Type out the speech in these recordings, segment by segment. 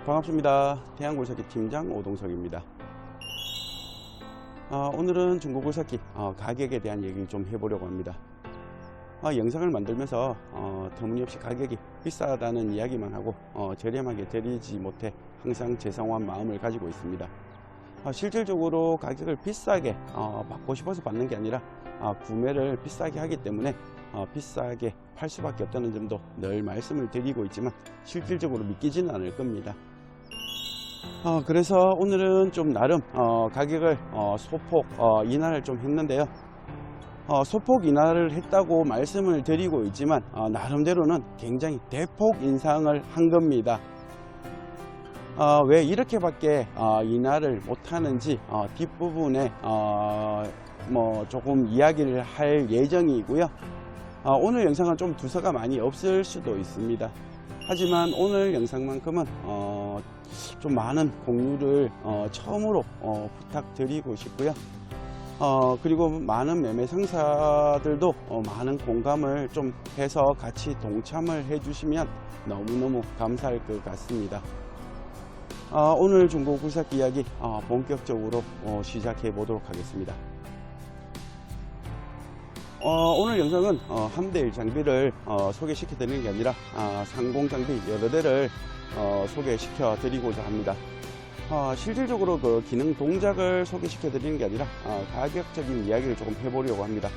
반갑습니다. 태양굴삭기 팀장 오동석입니다. 오늘은 중고굴삭기 가격에 대한 얘기를 좀 해보려고 합니다. 영상을 만들면서 터무니없이 가격이 비싸다는 이야기만 하고 저렴하게 드리지 못해 항상 죄송한 마음을 가지고 있습니다. 실질적으로 가격을 비싸게 받고 싶어서 받는 게 아니라 구매를 비싸게 하기 때문에 비싸게 팔 수밖에 없다는 점도 늘 말씀을 드리고 있지만 실질적으로 믿기지는 않을 겁니다. 그래서 오늘은 좀 나름 가격을 소폭 인하를 좀 했는데요. 소폭 인하를 했다고 말씀을 드리고 있지만 나름대로는 굉장히 대폭 인상을 한 겁니다. 왜 이렇게밖에 인하를 못하는지 뒷부분에 조금 이야기를 할 예정이고요. 오늘 영상은 좀 두서가 많이 없을 수도 있습니다. 하지만 오늘 영상만큼은 좀 많은 공유를 처음으로 부탁드리고 싶고요. 그리고 많은 매매 상사들도 많은 공감을 좀 해서 같이 동참을 해주시면 너무너무 감사할 것 같습니다. 오늘 중고굴삭기 이야기 본격적으로 시작해 보도록 하겠습니다. 오늘 영상은 함대일 장비를 소개시켜 드리는 게 아니라 상공 장비 여러 대를 소개시켜 드리고자 합니다. 실질적으로 그 기능 동작을 소개시켜 드리는 게 아니라 가격적인 이야기를 조금 해보려고 합니다.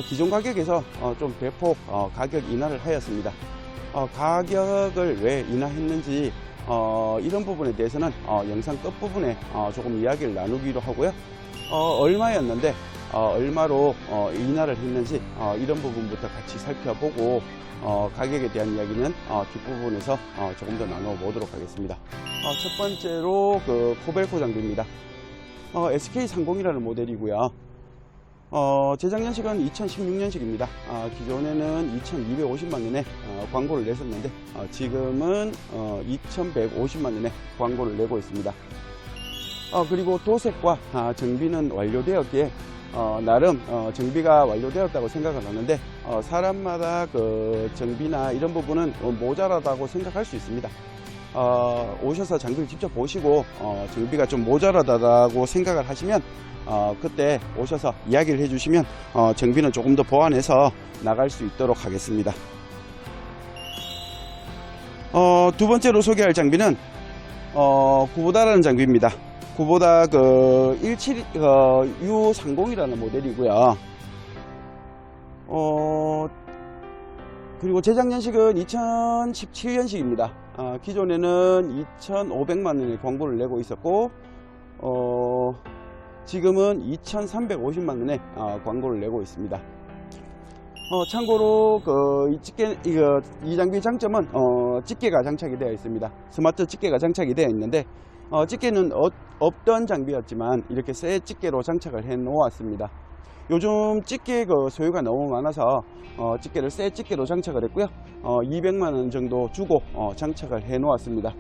기존 가격에서 좀 대폭 가격 인하를 하였습니다. 가격을 왜 인하했는지 이런 부분에 대해서는 영상 끝부분에 조금 이야기를 나누기로 하고요. 얼마였는데 얼마로 인하를 했는지 이런 부분부터 같이 살펴보고 가격에 대한 이야기는 뒷부분에서 조금 더 나눠보도록 하겠습니다. 첫 번째로 그 코벨코 장비입니다. SK30이라는 모델이고요. 제작년식은 2016년식입니다. 기존에는 2250만원에 광고를 냈었는데 지금은 2150만원에 광고를 내고 있습니다. 그리고 도색과 정비는 완료되었기에 나름 정비가 완료되었다고 생각을 하는데 사람마다 그 정비나 이런 부분은 모자라다고 생각할 수 있습니다. 오셔서 장비를 직접 보시고 정비가 좀 모자라다고 생각을 하시면 그때 오셔서 이야기를 해주시면 정비는 조금 더 보완해서 나갈 수 있도록 하겠습니다. 두 번째로 소개할 장비는 구보다라는 장비입니다. 구보다 그 17U30이라는 모델이고요. 그리고 제작년식은 2017년식입니다. 기존에는 2,500만원의 광고를 내고 있었고 지금은 2,350만원의 광고를 내고 있습니다. 참고로 이 장비 장점은 집게가 장착이 되어 있습니다. 스마트 집게가 장착이 되어 있는데 집게는 없던 장비였지만 이렇게 새 집게로 장착을 해 놓았습니다. 요즘 집게 소유가 너무 많아서 집게를 새 집게로 장착을 했고요. 200만원 정도 주고 장착을 해 놓았습니다.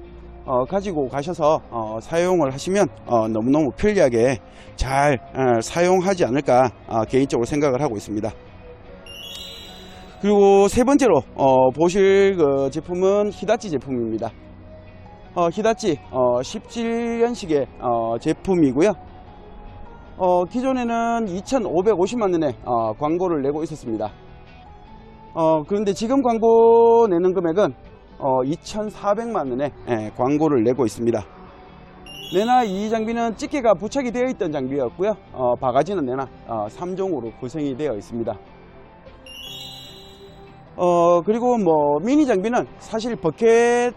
가지고 가셔서 사용을 하시면 너무너무 편리하게 잘 사용하지 않을까 개인적으로 생각을 하고 있습니다. 그리고 세 번째로 보실 그 제품은 히다치 제품입니다. 히다치 17년식의 제품이고요. 기존에는 2,550만원에 광고를 내고 있었습니다. 그런데 지금 광고 내는 금액은 2,400만원에 광고를 내고 있습니다. 내나 이 장비는 집게가 부착이 되어 있던 장비였고요. 바가지는 내나 3종으로 구성이 되어 있습니다. 그리고 미니 장비는 사실 버켓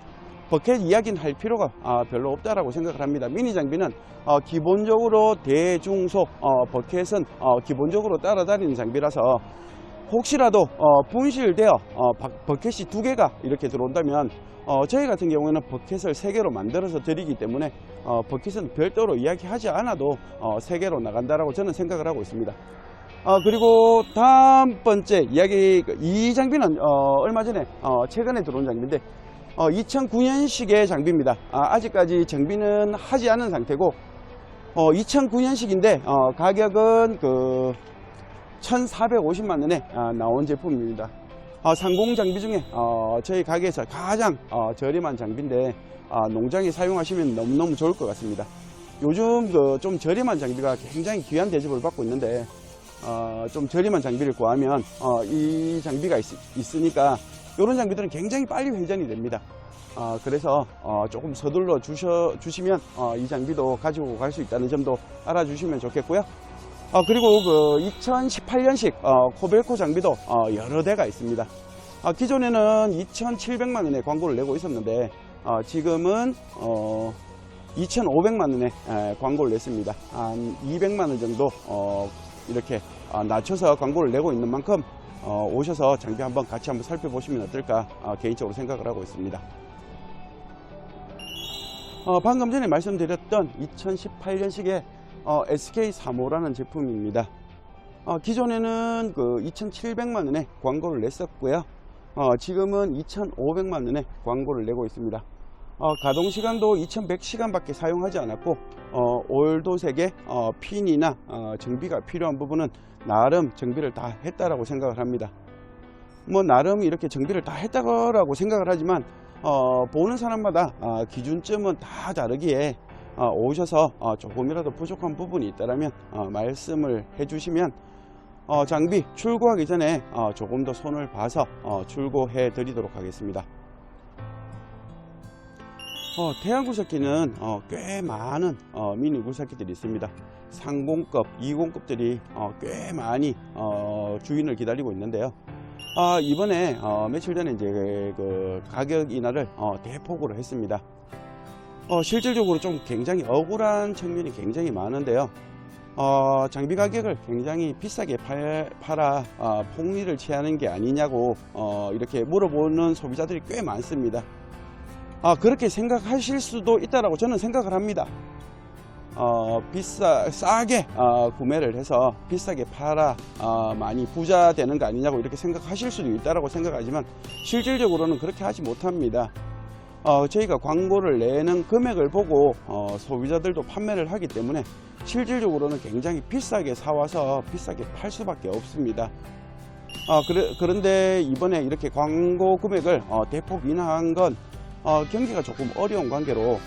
이야기는 할 필요가 별로 없다라고 생각을 합니다. 미니 장비는 기본적으로 대중소 버켓은 기본적으로 따라다니는 장비라서 혹시라도 분실되어 버켓이 2개가 이렇게 들어온다면 저희 같은 경우에는 버켓을 3개로 만들어서 드리기 때문에 버켓은 별도로 이야기하지 않아도 3개로 나간다라고 저는 생각을 하고 있습니다. 그리고 다음 번째 이야기, 이 장비는 얼마 전에 최근에 들어온 장비인데 2009년식의 장비입니다. 아직까지 정비는 하지 않은 상태고 2009년식인데 가격은 1,450만원에 나온 제품입니다. 상공 장비 중에 저희 가게에서 가장 저렴한 장비인데 농장에 사용하시면 너무너무 좋을 것 같습니다. 요즘 좀 저렴한 장비가 굉장히 귀한 대접을 받고 있는데 좀 저렴한 장비를 구하면 이 장비가 있으니까 이런 장비들은 굉장히 빨리 회전이 됩니다. 그래서 조금 서둘러 주시면 이 장비도 가지고 갈 수 있다는 점도 알아주시면 좋겠고요. 그리고 그 2018년식 코벨코 장비도 여러 대가 있습니다. 기존에는 2,700만 원에 광고를 내고 있었는데 지금은 2,500만 원에 광고를 냈습니다. 한 200만 원 정도 이렇게 낮춰서 광고를 내고 있는 만큼 오셔서 장비 한번 같이 한번 살펴보시면 어떨까 개인적으로 생각을 하고 있습니다. 방금 전에 말씀드렸던 2018년식의 SK35라는 제품입니다. 기존에는 그 2,700만 원에 광고를 냈었고요. 지금은 2,500만 원에 광고를 내고 있습니다. 가동 시간도 2100시간 밖에 사용하지 않았고 올도색의 핀이나 정비가 필요한 부분은 나름 정비를 다 했다라고 생각을 합니다. 뭐 나름 이렇게 정비를 다 했다고 생각을 하지만 보는 사람마다 기준점은 다 다르기에 오셔서 조금이라도 부족한 부분이 있다면 말씀을 해주시면 장비 출고하기 전에 조금 더 손을 봐서 출고해 드리도록 하겠습니다. 태양굴삭기는 꽤 많은 미니 굴삭기들이 있습니다. 상공급, 2공급들이 꽤 많이 주인을 기다리고 있는데요. 이번에 며칠 전에 이제 그 가격 인하를 대폭으로 했습니다. 실질적으로 좀 굉장히 억울한 측면이 굉장히 많은데요. 장비 가격을 굉장히 비싸게 팔아 폭리를 취하는 게 아니냐고 이렇게 물어보는 소비자들이 꽤 많습니다. 그렇게 생각하실 수도 있다라고 저는 생각을 합니다. 싸게 구매를 해서 비싸게 팔아 많이 부자 되는 거 아니냐고 이렇게 생각하실 수도 있다라고 생각하지만 실질적으로는 그렇게 하지 못합니다. 저희가 광고를 내는 금액을 보고 소비자들도 판매를 하기 때문에 실질적으로는 굉장히 비싸게 사와서 비싸게 팔 수밖에 없습니다. 그런데 이번에 이렇게 광고 금액을 대폭 인하한 건 경기가 조금 어려운 관계로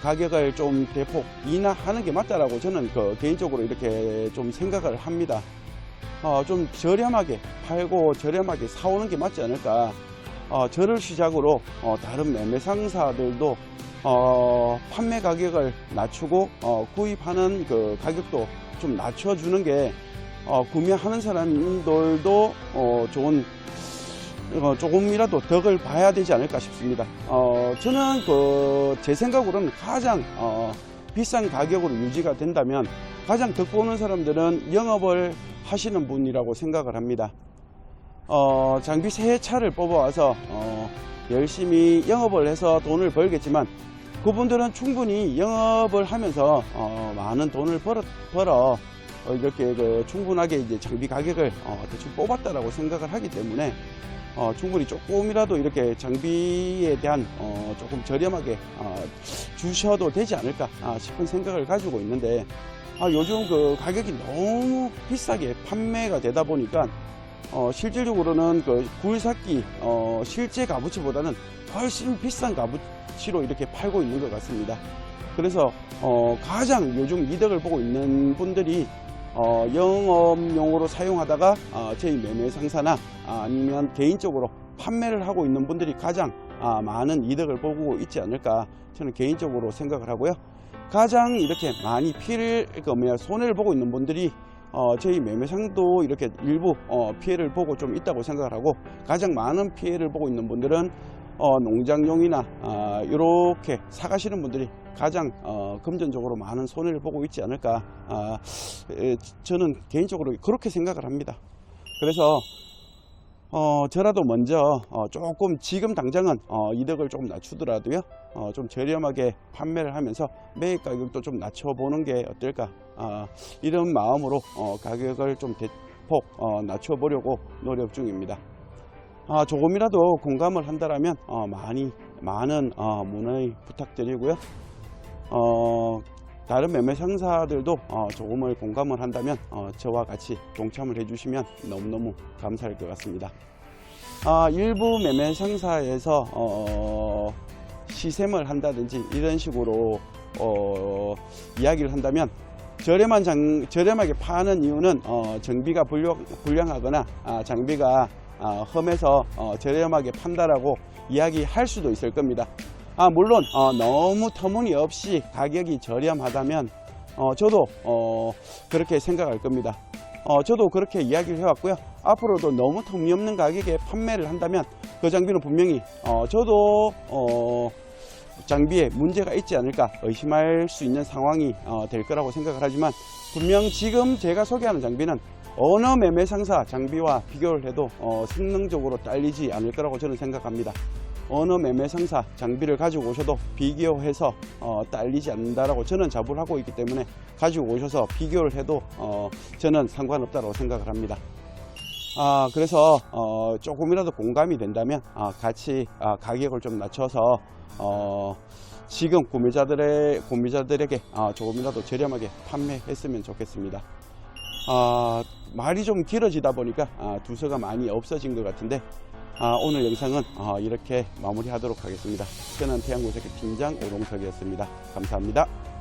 가격을 좀 대폭 인하하는 게 맞다라고 저는 개인적으로 이렇게 좀 생각을 합니다. 좀 저렴하게 팔고 저렴하게 사오는 게 맞지 않을까. 저를 시작으로 다른 매매 상사들도 판매 가격을 낮추고 구입하는 그 가격도 좀 낮춰주는 게 구매하는 사람들도 좋은 조금이라도 덕을 봐야 되지 않을까 싶습니다. 저는 제 생각으로는 가장 비싼 가격으로 유지가 된다면 가장 덕 보는 사람들은 영업을 하시는 분이라고 생각을 합니다. 장비 새 차를 뽑아와서 열심히 영업을 해서 돈을 벌겠지만 그분들은 충분히 영업을 하면서 많은 돈을 벌어 이렇게 충분하게 이제 장비 가격을 대충 뽑았다라고 생각을 하기 때문에 충분히 조금이라도 이렇게 장비에 대한 조금 저렴하게 주셔도 되지 않을까 싶은 생각을 가지고 있는데 요즘 그 가격이 너무 비싸게 판매가 되다 보니까 실질적으로는 그 굴삭기 실제 값어치보다는 훨씬 비싼 값어치로 이렇게 팔고 있는 것 같습니다. 그래서 가장 요즘 이득을 보고 있는 분들이 영업용으로 사용하다가 저희 매매 상사나 아니면 개인적으로 판매를 하고 있는 분들이 가장 많은 이득을 보고 있지 않을까 저는 개인적으로 생각을 하고요. 가장 이렇게 많이 손해를 보고 있는 분들이 저희 매매상도 이렇게 일부 피해를 보고 좀 있다고 생각을 하고 가장 많은 피해를 보고 있는 분들은 농장용이나 이렇게 사가시는 분들이 가장 금전적으로 많은 손해를 보고 있지 않을까 저는 개인적으로 그렇게 생각을 합니다. 그래서 저라도 먼저 조금 지금 당장은 이득을 조금 낮추더라도요 좀 저렴하게 판매를 하면서 매입 가격도 좀 낮춰보는 게 어떨까 이런 마음으로 가격을 좀 대폭 낮춰보려고 노력 중입니다. 조금이라도 공감을 한다면 많은 문의 부탁드리고요. 다른 매매 상사들도 조금을 공감을 한다면 저와 같이 동참을 해주시면 너무너무 감사할 것 같습니다. 일부 매매 상사에서 시샘을 한다든지 이런 식으로 이야기를 한다면 저렴하게 파는 이유는 정비가 불량하거나 장비가 험해서 저렴하게 판다라고 이야기할 수도 있을 겁니다. 물론 너무 터무니없이 가격이 저렴하다면 저도 그렇게 생각할 겁니다. 저도 그렇게 이야기를 해왔고요. 앞으로도 너무 터무니없는 가격에 판매를 한다면 그 장비는 분명히 저도 장비에 문제가 있지 않을까 의심할 수 있는 상황이 될 거라고 생각을 하지만, 분명 지금 제가 소개하는 장비는 어느 매매 상사 장비와 비교를 해도 성능적으로 딸리지 않을 거라고 저는 생각합니다. 어느 매매 상사 장비를 가지고 오셔도 비교해서 딸리지 않는다라고 저는 자부를 하고 있기 때문에 가지고 오셔서 비교를 해도 저는 상관없다고 생각을 합니다. 그래서 조금이라도 공감이 된다면 같이 가격을 좀 낮춰서 지금 구매자들에게 조금이라도 저렴하게 판매했으면 좋겠습니다. 말이 좀 길어지다 보니까 두서가 많이 없어진 것 같은데, 오늘 영상은 이렇게 마무리하도록 하겠습니다. 저는 태양고사기 팀장 오동석이었습니다. 감사합니다.